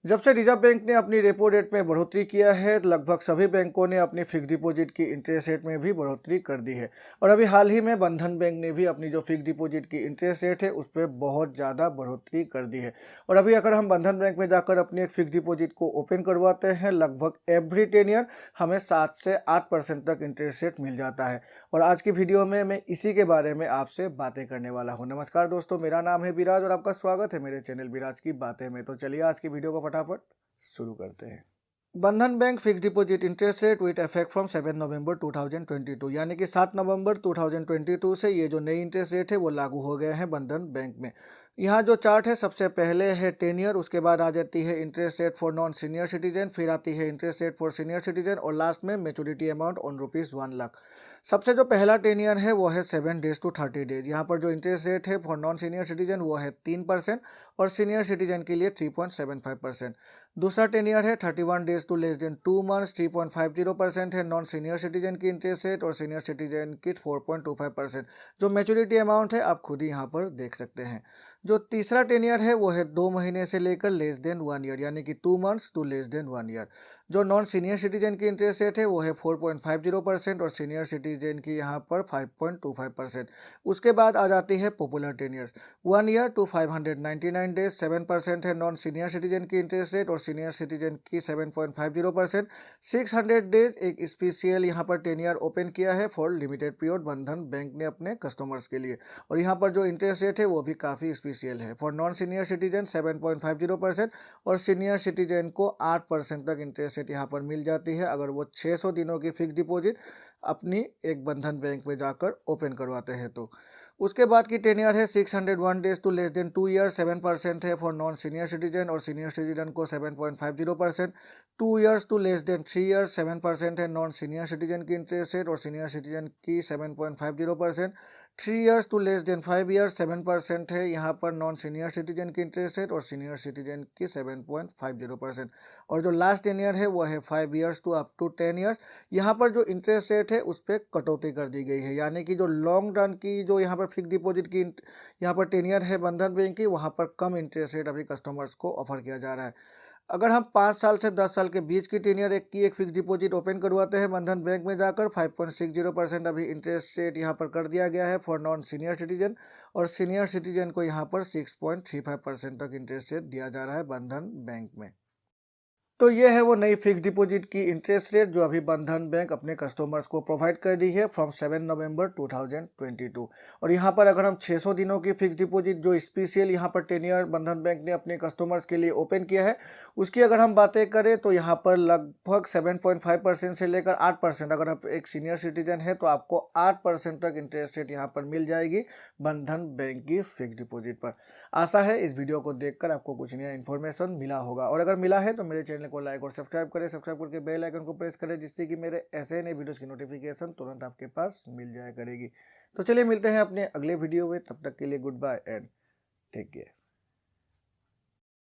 जब से reserve bank ने अपनी रेपो रेट में बढ़ोतरी किया है, लगभग सभी बैंकों ने अपनी फिक्स डिपॉजिट की इंटरेस्ट रेट में भी बढ़ोतरी कर दी है। और अभी हाल ही में बंधन बैंक ने भी अपनी जो फिक्स डिपॉजिट की इंटरेस्ट रेट है उस पर बहुत ज़्यादा बढ़ोतरी कर दी है। और अभी अगर हम बंधन बैंक में जाकर अपनी एक फिक्स डिपॉजिट को ओपन करवाते हैं, लगभग एवरी 10 ईयर हमें 7 से 8% तक इंटरेस्ट रेट मिल जाता है। और आज की वीडियो में मैं इसी के बारे में आपसे बातें करने वाला हूँ। नमस्कार दोस्तों, मेरा नाम है विराज और आपका स्वागत है मेरे चैनल विराज की बातें में। तो चलिए आज की वीडियो को फटाफट शुरू करते हैं। बंधन bank fix deposit interest rate with effect from 7 नवंबर 2022, यानी कि 7 नवंबर 2022 से ये जो नई इंटरेस्ट रेट है वो लागू हो गए हैं बंधन बैंक में। यहाँ जो चार्ट है, सबसे पहले है 10 ईयर, उसके बाद आ जाती है interest rate for non senior citizen, फिर आती है interest rate for senior citizen और लास्ट में मेच्योरिटी अमाउंट ऑन ₹1 लाख। सबसे जो पहला 10 ईयर है वो है 7 डेज टू 30 डेज। यहाँ पर जो इंटरेस्ट रेट है फॉर नॉन सीनियर सिटीजन वो है 3% और सीनियर सिटीजन के लिए 3.75%। दूसरा 10 ईयर है 31 days to less than 2 months, 3.50% है नॉन सीनियर सिटीजन की इंटरेस्ट रेट और सीनियर सिटीजन की 4.25%। जो मैच्योरिटी अमाउंट है आप खुद ही यहाँ पर देख सकते हैं। जो तीसरा 10 ईयर है वो है 2 महीने से लेकर लेस देन 1 ईयर, यानी कि 2 months to less than 1 year. जो नॉन सीनियर सिटीजन की इंटरेस्ट रेट है वो है 4.50% और सीनियर सिटीजन की यहाँ पर 5.25%। उसके बाद आ जाती है popular 10 years, 1 year to 599 days, 7% है नॉन सीनियर सिटीजन की इंटरेस्ट रेट और सीनियर सिटीजन की 7.50%। 600 डेज एक स्पेशल यहाँ पर 10 ईयर ओपन किया है फॉर लिमिटेड पीरियड बंधन बैंक ने अपने कस्टमर्स के लिए। और यहाँ पर जो इंटरेस्ट रेट है वो भी काफ़ी स्पेशल है। फॉर नॉन सीनियर सिटीजन 7.50% और सीनियर सिटीजन को 8% तक इंटरेस्ट रेट यहाँ पर मिल जाती है अगर वो 600 दिनों की फिक्स डिपॉजिट अपनी एक बंधन बैंक में जाकर ओपन करवाते हैं तो। उसके बाद की 10 ईयर है 601 days to less than 2 year, 7% है फॉर नॉन सीनियर सिटीजन और सीनियर सिटीजन को 7.50%। 2 years to less than 3 year, 7% है नॉन सीनियर सिटीजन की इंटरेस्ट रेट और सीनियर सिटीजन की 7.50%। 3 years to less than 5 years, 7% है यहाँ पर नॉन सीनियर सिटीजन की इंटरेस्ट रेट और सीनियर सिटीजन की 7.50%। और जो लास्ट 10 ईयर है वो है 5 years to up to 10 years. यहाँ पर जो इंटरेस्ट रेट है उस पर कटौती कर दी गई है, यानी कि जो लॉन्ग रन की जो यहाँ पर फिक्स डिपॉजिट की यहाँ पर 10 ईयर है बंधन बैंक की, वहाँ पर कम इंटरेस्ट रेट अभी कस्टमर्स को ऑफर किया जा रहा है। अगर हम 5 साल से 10 साल के बीच की 10 ईयर एक फिक्स डिपॉजिट ओपन करवाते हैं बंधन बैंक में जाकर, 5.60% अभी इंटरेस्ट रेट यहाँ पर कर दिया गया है फॉर नॉन सीनियर सिटीजन और सीनियर सिटीजन को यहाँ पर 6.35% तक इंटरेस्ट रेट दिया जा रहा है बंधन बैंक में। तो ये है वो नई फिक्स डिपॉजिट की इंटरेस्ट रेट जो अभी बंधन बैंक अपने कस्टमर्स को प्रोवाइड कर रही है फ्रॉम 7 नवंबर 2022। और यहाँ पर अगर हम 600 दिनों की फिक्स डिपॉजिट जो स्पेशल यहाँ पर 10 ईयर बंधन बैंक ने अपने कस्टमर्स के लिए ओपन किया है उसकी अगर हम बातें करें तो यहाँ पर लगभग 7.5% से लेकर 8%, अगर आप एक सीनियर सिटीजन है तो आपको 8% तक इंटरेस्ट रेट यहाँ पर मिल जाएगी बंधन बैंक की फिक्स डिपॉजिट पर। आशा है इस वीडियो को देखकर आपको कुछ नया इन्फॉर्मेशन मिला होगा और अगर मिला है तो मेरे चैनल को लाइक और सब्सक्राइब करें, सब्सक्राइब करके बेल आइकन को प्रेस करें जिससे कि मेरे ऐसे नए वीडियोस की नोटिफिकेशन तुरंत आपके पास मिल जाया करेगी। तो चलिए मिलते हैं अपने अगले वीडियो में, तब तक के लिए goodbye and take care.